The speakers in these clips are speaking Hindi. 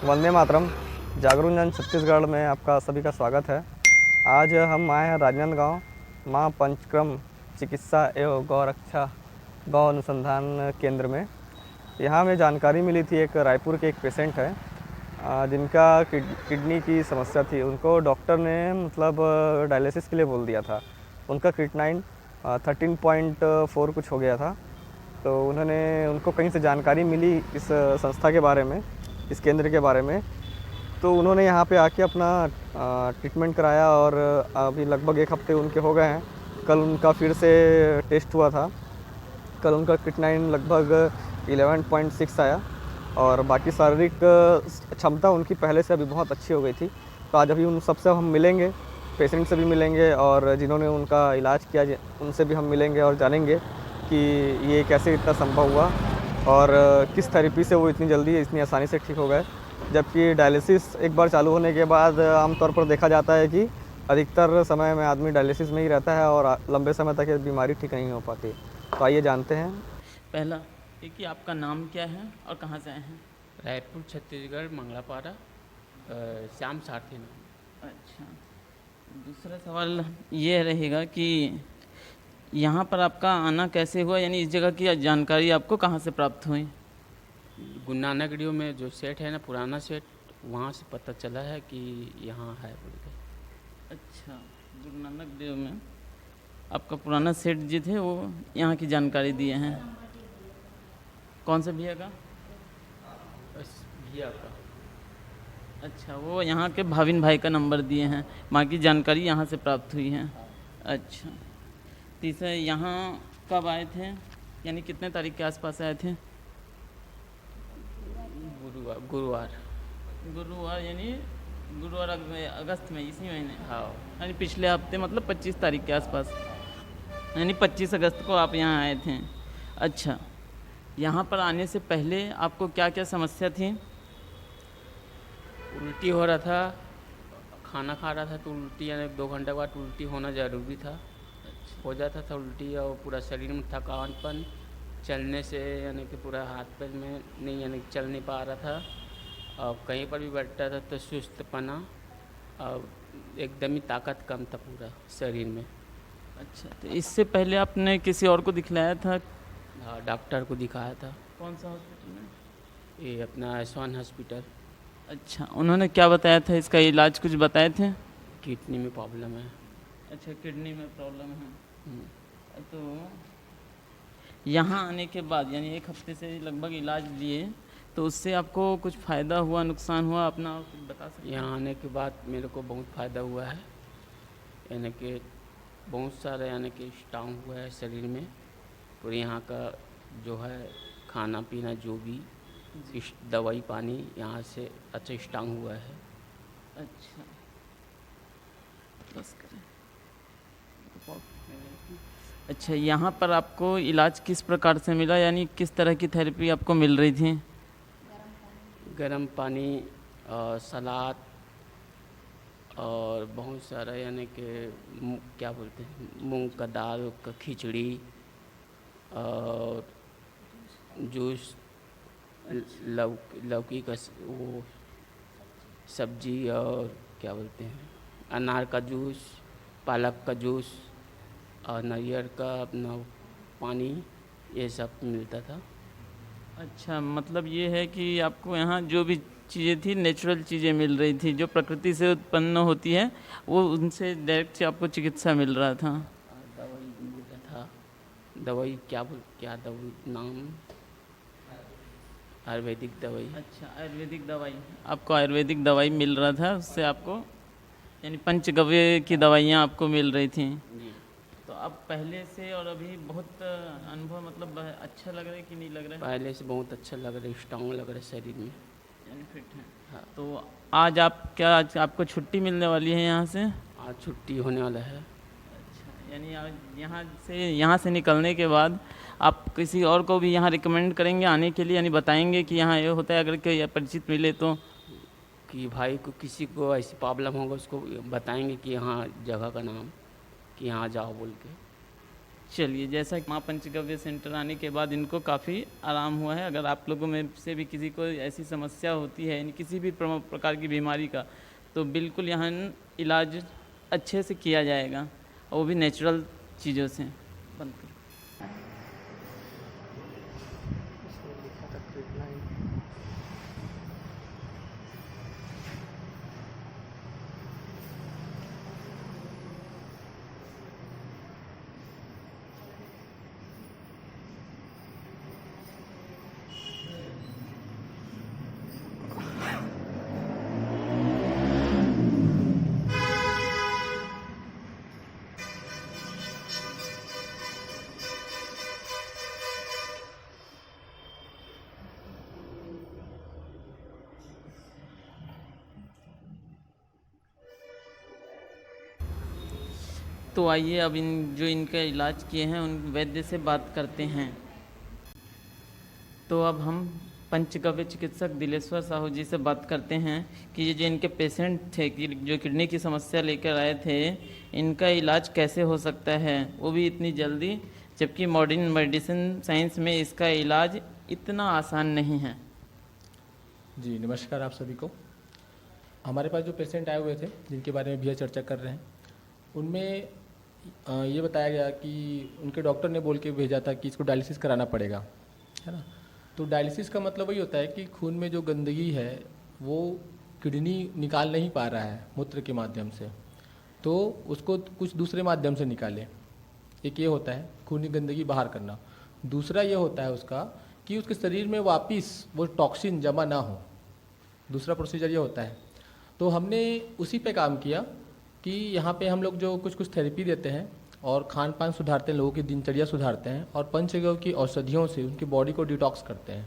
वंदे मातरम। जागरण जन छत्तीसगढ़ में आपका सभी का स्वागत है। आज हम आए हैं राजनांदगांव माँ पंचक्रम चिकित्सा एवं गौरक्षा गौ अनुसंधान केंद्र में। यहाँ हमें जानकारी मिली थी, एक रायपुर के एक पेशेंट है जिनका किडनी की समस्या थी। उनको डॉक्टर ने डायलिसिस के लिए बोल दिया था। उनका क्रिएटिनिन 13.4 कुछ हो गया था। तो उनको कहीं से जानकारी मिली इस संस्था के बारे में, इस केंद्र के बारे में। तो उन्होंने यहाँ पे आके अपना ट्रीटमेंट कराया और अभी लगभग 1 हफ्ते उनके हो गए हैं। कल उनका फिर से टेस्ट हुआ था। कल उनका क्रिएटिनिन लगभग 11.6 आया और बाकी शारीरिक क्षमता उनकी पहले से अभी बहुत अच्छी हो गई थी। तो आज अभी उन सबसे हम मिलेंगे, पेशेंट से भी मिलेंगे और जिन्होंने उनका इलाज किया उनसे भी हम मिलेंगे और जानेंगे कि ये कैसे इतना संभव हुआ और किस थेरेपी से वो इतनी जल्दी इतनी आसानी से ठीक हो गए। जबकि डायलिसिस एक बार चालू होने के बाद आमतौर पर देखा जाता है कि अधिकतर समय में आदमी डायलिसिस में ही रहता है और लंबे समय तक ये बीमारी ठीक नहीं हो पाती। तो आइए जानते हैं। पहला ये कि आपका नाम क्या है और कहाँ से आए हैं? रायपुर छत्तीसगढ़ मंगलापारा श्याम सारथी नाम। अच्छा, दूसरा सवाल ये रहेगा कि यहाँ पर आपका आना कैसे हुआ, यानी इस जगह की जानकारी आपको कहाँ से प्राप्त हुई? गुरु नानक देव में जो सेट है ना, पुराना सेट, वहाँ से पता चला है कि यहाँ है बोल के। अच्छा, गुरु नानक देव में आपका पुराना सेठ जी थे, वो यहाँ की जानकारी दिए हैं। कौन से भैया का? बस भैया का। अच्छा, वो यहाँ के भाविन भाई का नंबर दिए हैं, माँ की जानकारी यहाँ से प्राप्त हुई है। अच्छा, तीसरा यहाँ कब आए थे, यानी कितने तारीख के आसपास आए थे? गुरुवार यानी गुरुवार अगस्त में, इसी महीने। हाँ। यानी पिछले हफ्ते, मतलब 25 तारीख के आसपास, यानी 25 अगस्त को आप यहाँ आए थे। अच्छा, यहाँ पर आने से पहले आपको क्या क्या समस्या थी? उल्टी हो रहा था, खाना खा रहा था तो उल्टी, यानी 2 घंटे बाद उल्टी होना ज़रूरी था। हो जाता था उल्टी और पूरा शरीर में थकानपन, चलने से यानी कि पूरा हाथ पैर में नहीं, यानी चल नहीं पा रहा था और कहीं पर भी बैठता था तो सुस्तपना और एकदम ही ताकत कम था पूरा शरीर में। अच्छा, तो इससे पहले आपने किसी और को दिखलाया था? हाँ, डॉक्टर को दिखाया था। कौन सा हॉस्पिटल में? ये अपना एसवान हॉस्पिटल। अच्छा, उन्होंने क्या बताया था, इसका इलाज कुछ बताए थे? किडनी में प्रॉब्लम है। अच्छा, किडनी में प्रॉब्लम है। तो यहाँ आने के बाद, यानी 1 हफ्ते से लगभग इलाज लिए, तो उससे आपको कुछ फ़ायदा हुआ, नुकसान हुआ, अपना कुछ बता सकते हैं? यहाँ आने के बाद मेरे को बहुत फ़ायदा हुआ है, यानी कि बहुत सारा यानी कि स्ट्रांग हुआ है शरीर में। और यहाँ का जो है खाना पीना, जो भी इस दवाई पानी यहाँ से अच्छा स्ट्रांग हुआ है। अच्छा, बस करें। अच्छा, यहाँ पर आपको इलाज किस प्रकार से मिला, यानी किस तरह की थेरेपी आपको मिल रही थी? गर्म पानी और सलाद और बहुत सारा यानी कि क्या बोलते हैं, मूंग का दाल का खिचड़ी और जूस, लौकी का वो सब्जी, और क्या बोलते हैं, अनार का जूस, पालक का जूस और नारियल का अपना पानी, ये सब मिलता था। अच्छा, मतलब ये है कि आपको यहाँ जो भी चीज़ें थी, नेचुरल चीज़ें मिल रही थी, जो प्रकृति से उत्पन्न होती है, वो उनसे डायरेक्ट से आपको चिकित्सा मिल रहा था। दवाई मिलता था। दवाई क्या दवाई नाम, आयुर्वेदिक दवाई। अच्छा, आयुर्वेदिक दवाई, आपको आयुर्वेदिक दवाई मिल रहा था, उससे आपको यानी पंचगव्य की दवाइयाँ आपको मिल रही थी। जी। तो अब पहले से और अभी बहुत अनुभव, मतलब अच्छा लग रहा है कि नहीं लग रहा है? पहले से बहुत अच्छा लग रहा है, स्ट्रांग लग रहा है शरीर में। यानी फिट है। हाँ। तो आज आज आपको छुट्टी मिलने वाली है यहाँ से? आज छुट्टी होने वाला है। अच्छा, यानी आज यहाँ से निकलने के बाद आप किसी और को भी यहाँ रिकमेंड करेंगे आने के लिए, यानी बताएंगे कि यहाँ ये होता है, अगर कोई परिचित मिले तो? कि भाई को किसी को ऐसी प्रॉब्लम होगा उसको बताएंगे कि यहाँ जगह का नाम, कि यहाँ जाओ बोल के। चलिए, जैसा कि माँ पंचगव्य सेंटर आने के बाद इनको काफ़ी आराम हुआ है। अगर आप लोगों में से भी किसी को ऐसी समस्या होती है, यानी किसी भी प्रकार की बीमारी का, तो बिल्कुल यहाँ इलाज अच्छे से किया जाएगा, और वो भी नेचुरल चीज़ों से। बंद करो। तो आइए अब इनका इलाज किए हैं उन वैद्य से बात करते हैं। तो अब हम पंचगव्य चिकित्सक दिलेश्वर साहू जी से बात करते हैं कि ये जो इनके पेशेंट थे, कि जो किडनी की समस्या लेकर आए थे, इनका इलाज कैसे हो सकता है, वो भी इतनी जल्दी, जबकि मॉडर्न मेडिसिन साइंस में इसका इलाज इतना आसान नहीं है। जी नमस्कार आप सभी को। हमारे पास जो पेशेंट आए हुए थे जिनके बारे में भैया चर्चा कर रहे हैं, उनमें ये बताया गया कि उनके डॉक्टर ने बोल के भेजा था कि इसको डायलिसिस कराना पड़ेगा, है ना। तो डायलिसिस का मतलब वही होता है कि खून में जो गंदगी है वो किडनी निकाल नहीं पा रहा है मूत्र के माध्यम से, तो उसको कुछ दूसरे माध्यम से निकाले। एक ये होता है खून की गंदगी बाहर करना। दूसरा ये होता है उसका कि उसके शरीर में वापस वो टॉक्सिन जमा ना हो। दूसरा प्रोसीजर ये होता है। तो हमने उसी पे काम किया कि यहाँ पे हम लोग जो कुछ थेरेपी देते हैं और खान पान सुधारते हैं, लोगों की दिनचर्या सुधारते हैं, और पंचगव्य की औषधियों से उनकी बॉडी को डिटॉक्स करते हैं।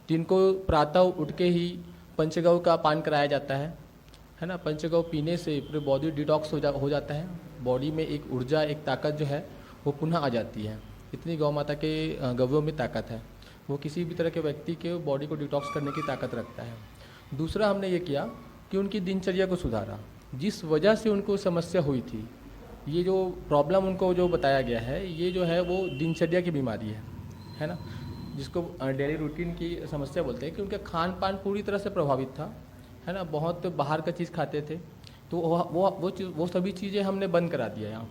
तो इनको प्रातः उठ के ही पंचगव्य का पान कराया जाता है ना। पंचगव्य पीने से पूरी बॉडी डिटॉक्स हो जाता है। बॉडी में एक ऊर्जा, एक ताकत जो है वो पुनः आ जाती है। इतनी गौ माता के गव्यों में ताकत है, वो किसी भी तरह के व्यक्ति के बॉडी को डिटॉक्स करने की ताकत रखता है। दूसरा हमने ये किया कि उनकी दिनचर्या को सुधारा। जिस वजह से उनको समस्या हुई थी, ये जो प्रॉब्लम उनको जो बताया गया है, ये जो है वो दिनचर्या की बीमारी है ना, जिसको डेली रूटीन की समस्या बोलते हैं। कि उनका खान पान पूरी तरह से प्रभावित था, है ना। बहुत बाहर का चीज़ खाते थे, तो वो सभी चीज़ें हमने बंद करा दिया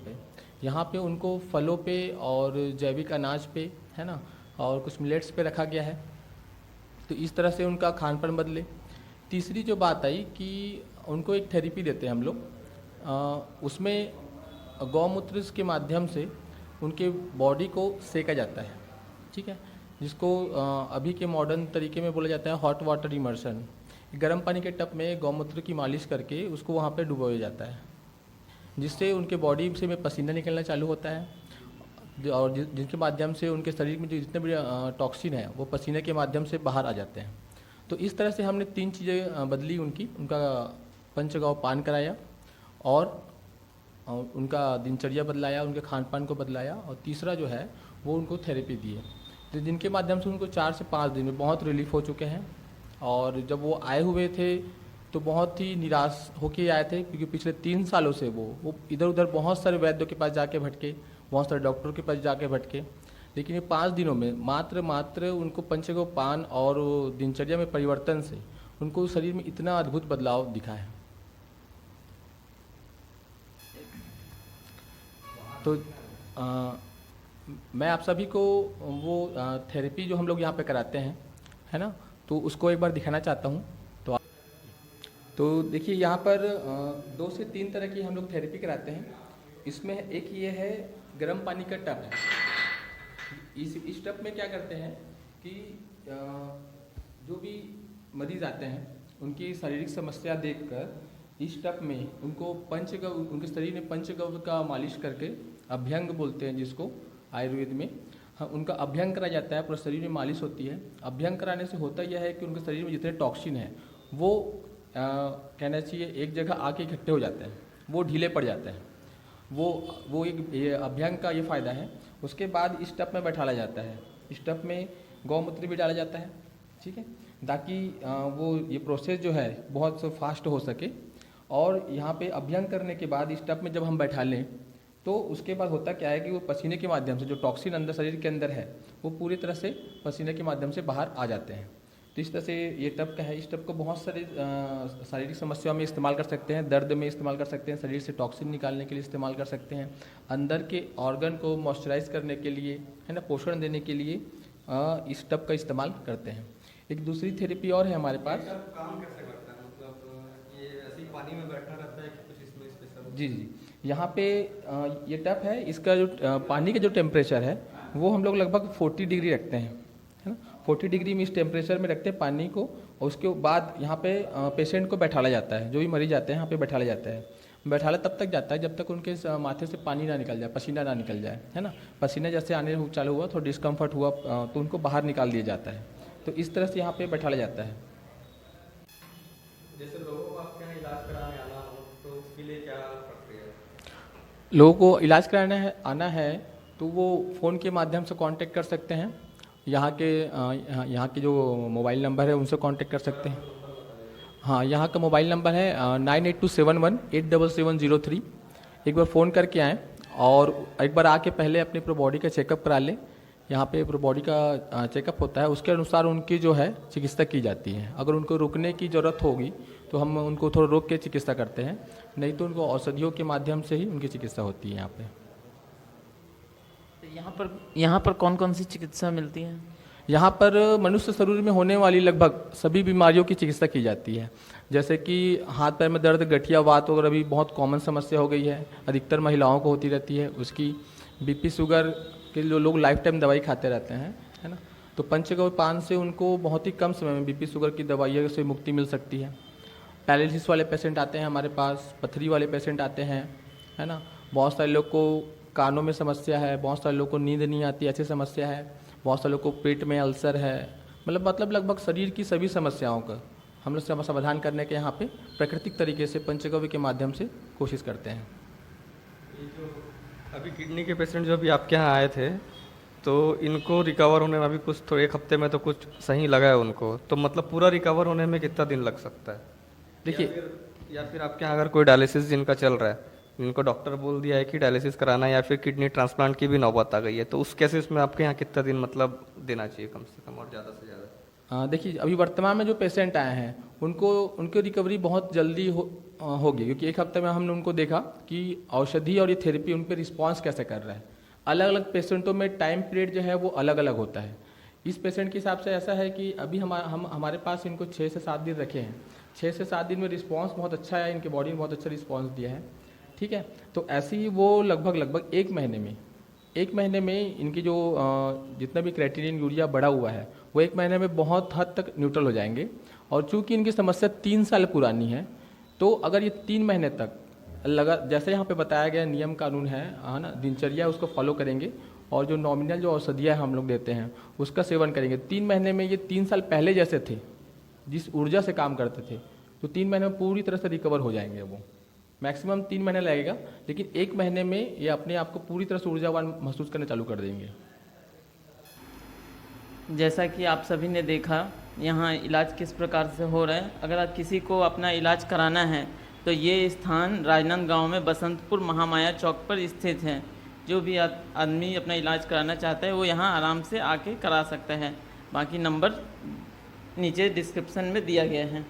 यहाँ पे उनको फलों पे और जैविक अनाज पे, है ना, और कुछ मिलेट्स पे रखा गया है। तो इस तरह से उनका खान पान बदले। तीसरी जो बात आई कि उनको एक थेरेपी देते हैं हम लोग, उसमें गौमूत्र के माध्यम से उनके बॉडी को सेका जाता है, ठीक है, जिसको अभी के मॉडर्न तरीके में बोला जाता है हॉट वाटर इमर्शन। गर्म पानी के टब में गौमूत्र की मालिश करके उसको वहाँ पे डुबोया जाता है, जिससे उनके बॉडी से में पसीना निकलना चालू होता है, और जिनके माध्यम से उनके शरीर में जो जितने भी टॉक्सिन है वो पसीने के माध्यम से बाहर आ जाते हैं। तो इस तरह से हमने 3 चीज़ें बदली उनका पंचगव्य पान कराया, और उनका दिनचर्या बदलाया, उनके खान पान को बदलाया, और तीसरा जो है वो उनको थेरेपी दिए, तो जिनके माध्यम से उनको 4 से 5 दिन में बहुत रिलीफ हो चुके हैं। और जब वो आए हुए थे तो बहुत ही निराश होके आए थे, क्योंकि पिछले 3 सालों से वो इधर उधर बहुत सारे वैद्यों के पास जाके भटके, बहुत सारे डॉक्टरों के पास जाके भटके, लेकिन ये 5 दिनों में मात्र उनको पंचगव्य पान और दिनचर्या में परिवर्तन से उनको शरीर में इतना अद्भुत बदलाव दिखा है। तो मैं आप सभी को वो थेरेपी जो हम लोग यहाँ पे कराते हैं, है ना, तो उसको एक बार दिखाना चाहता हूँ। तो देखिए यहाँ पर 2 से 3 तरह की हम लोग थेरेपी कराते हैं। इसमें एक ये है गर्म पानी का टब है। इस टब में क्या करते हैं कि जो भी मरीज आते हैं उनकी शारीरिक समस्या देखकर इस टब में उनको पंचगव्य, उनके शरीर में पंचगव्य का मालिश करके, अभ्यंग बोलते हैं जिसको आयुर्वेद में, हाँ, उनका अभ्यंग कराया जाता है, पूरा शरीर में मालिश होती है। अभ्यंग कराने से होता यह है कि उनके शरीर में जितने टॉक्सिन हैं वो कहना चाहिए एक जगह आके इकट्ठे हो जाते हैं, वो ढीले पड़ जाते हैं। वो एक ये अभ्यंग का ये फ़ायदा है। उसके बाद इस टब में बैठाला जाता है, इस टब में गौमूत्र भी डाला जाता है, ठीक है, ताकि वो ये प्रोसेस जो है बहुत फास्ट हो सके। और यहाँ पे अभ्यंग करने के बाद इस टब में जब हम बैठा लें तो उसके बाद होता क्या है कि वो पसीने के माध्यम से जो टॉक्सिन अंदर शरीर के अंदर है वो पूरी तरह से पसीने के माध्यम से बाहर आ जाते हैं। तो इस तरह से ये टब का है, इस टब को बहुत सारे शारीरिक समस्याओं में इस्तेमाल कर सकते हैं, दर्द में इस्तेमाल कर सकते हैं, शरीर से टॉक्सिन निकालने के लिए इस्तेमाल कर सकते हैं, अंदर के ऑर्गन को मॉइस्चराइज करने के लिए, है ना, पोषण देने के लिए इस टब का इस्तेमाल करते हैं। एक दूसरी थेरेपी और है हमारे पास। काम कैसे करता है, मतलब ये ऐसे ही पानी में बैठा रहता है कि कुछ इसमें स्पेशल? जी जी, यहाँ पे ये टब है, इसका जो पानी का जो टेम्परेचर है वो हम लोग लगभग 40 डिग्री रखते हैं, है ना। 40 डिग्री में इस टेम्परेचर में रखते हैं पानी को, और उसके बाद यहाँ पे पेशेंट को बैठाला जाता है, जो भी मरीज आते हैं यहाँ पे बैठाला जाता है। बैठाला तब तक जाता है जब तक उनके माथे से पानी ना निकल जाए, पसीना ना निकल जाए, है ना। पसीना जैसे आने चालू हुआ, थोड़ा डिस्कम्फर्ट हुआ तो उनको बाहर निकाल दिया जाता है। तो इस तरह से यहाँ पे बैठाला जाता है। जैसे लोगों को आपके यहाँ इलाज कराने आना हो तो उसके लिए क्या प्रक्रिया है? लोगों को इलाज कराने आना है तो वो फ़ोन के माध्यम से कांटेक्ट कर सकते हैं, यहाँ के जो मोबाइल नंबर है उनसे कांटेक्ट कर सकते हैं। हाँ, यहाँ का मोबाइल नंबर है 9827187703। एक बार फ़ोन करके आएँ और एक बार आके पहले अपनी पूरी बॉडी का चेकअप करा लें। यहाँ पे पूरी बॉडी का चेकअप होता है, उसके अनुसार उनकी जो है चिकित्सा की जाती है। अगर उनको रुकने की ज़रूरत होगी तो हम उनको थोड़ा रोक के चिकित्सा करते हैं, नहीं तो उनको औषधियों के माध्यम से ही उनकी चिकित्सा होती है यहाँ पे। यहाँ पर कौन कौन सी चिकित्सा मिलती है? यहाँ पर मनुष्य शरीर में होने वाली लगभग सभी बीमारियों की चिकित्सा की जाती है। जैसे कि हाथ पैर में दर्द, गठिया वात वगैरह भी बहुत कॉमन समस्या हो गई है, अधिकतर महिलाओं को होती रहती है। उसकी बीपी शुगर के जो लोग लाइफ टाइम दवाई खाते रहते हैं, है ना, तो पंचगव्य पान से उनको बहुत ही कम समय में बीपी शुगर की दवाइयों से मुक्ति मिल सकती है। पैरालिसिस वाले पेशेंट आते हैं हमारे पास, पथरी वाले पेशेंट आते हैं, है ना। बहुत सारे लोग को कानों में समस्या है, बहुत सारे लोग को नींद नहीं आती ऐसी समस्या है, बहुत सारे लोग को पेट में अल्सर है, मतलब लगभग शरीर की सभी समस्याओं का हम लोग समाधान करने के यहाँ पे प्राकृतिक तरीके से पंचगव्य के माध्यम से कोशिश करते हैं। ये जो अभी किडनी के पेशेंट जो अभी आपके यहाँ आए थे तो इनको रिकवर होने में अभी कुछ थोड़े एक हफ्ते में तो कुछ सही लगा है उनको, तो मतलब पूरा रिकवर होने में कितना दिन लग सकता है? देखिए, या फिर आपके यहाँ अगर कोई डायलिसिस जिनका चल रहा है, इनको डॉक्टर बोल दिया है कि डायलिसिस कराना है या फिर किडनी ट्रांसप्लांट की भी नौबत आ गई है, तो उस केसेस में आपके यहाँ कितना दिन मतलब देना चाहिए कम से कम और ज़्यादा से ज़्यादा? देखिए, अभी वर्तमान में जो पेशेंट आए हैं उनकी रिकवरी बहुत जल्दी होगी, क्योंकि एक हफ्ते में हमने उनको देखा कि औषधि और ये थेरेपी उन पर रिस्पॉन्स कैसे कर रहा है। अलग अलग पेशेंटों में टाइम पीरियड जो है वो अलग अलग होता है। इस पेशेंट के हिसाब से ऐसा है कि अभी हमारे पास इनको 6 से 7 दिन रखे हैं। 6 से 7 दिन में रिस्पॉन्स बहुत अच्छा है, इनके बॉडी ने बहुत अच्छा रिस्पॉन्स दिया है, ठीक है। तो ऐसे ही वो लगभग 1 महीने में इनकी जो जितना भी क्रेटिनिन यूरिया बढ़ा हुआ है वो 1 महीने में बहुत हद तक न्यूट्रल हो जाएंगे। और चूंकि इनकी समस्या 3 साल पुरानी है, तो अगर ये 3 महीने तक जैसे यहाँ पे बताया गया नियम कानून है ना, दिनचर्या उसको फॉलो करेंगे और जो नॉमिनल जो औषधियाँ हम लोग देते हैं उसका सेवन करेंगे, 3 महीने में ये 3 साल पहले जैसे थे, जिस ऊर्जा से काम करते थे, तो 3 महीने में पूरी तरह से रिकवर हो जाएंगे। वो मैक्सिमम 3 महीने लगेगा, लेकिन 1 महीने में ये अपने आप को पूरी तरह से ऊर्जावान महसूस करना चालू कर देंगे। जैसा कि आप सभी ने देखा यहाँ इलाज किस प्रकार से हो रहा है। अगर आप किसी को अपना इलाज कराना है तो ये स्थान राजनांदगांव में बसंतपुर महामाया चौक पर स्थित है। जो भी आदमी अपना इलाज कराना चाहता है वो यहाँ आराम से आके करा सकता है। बाकी नंबर नीचे डिस्क्रिप्शन में दिया गया है।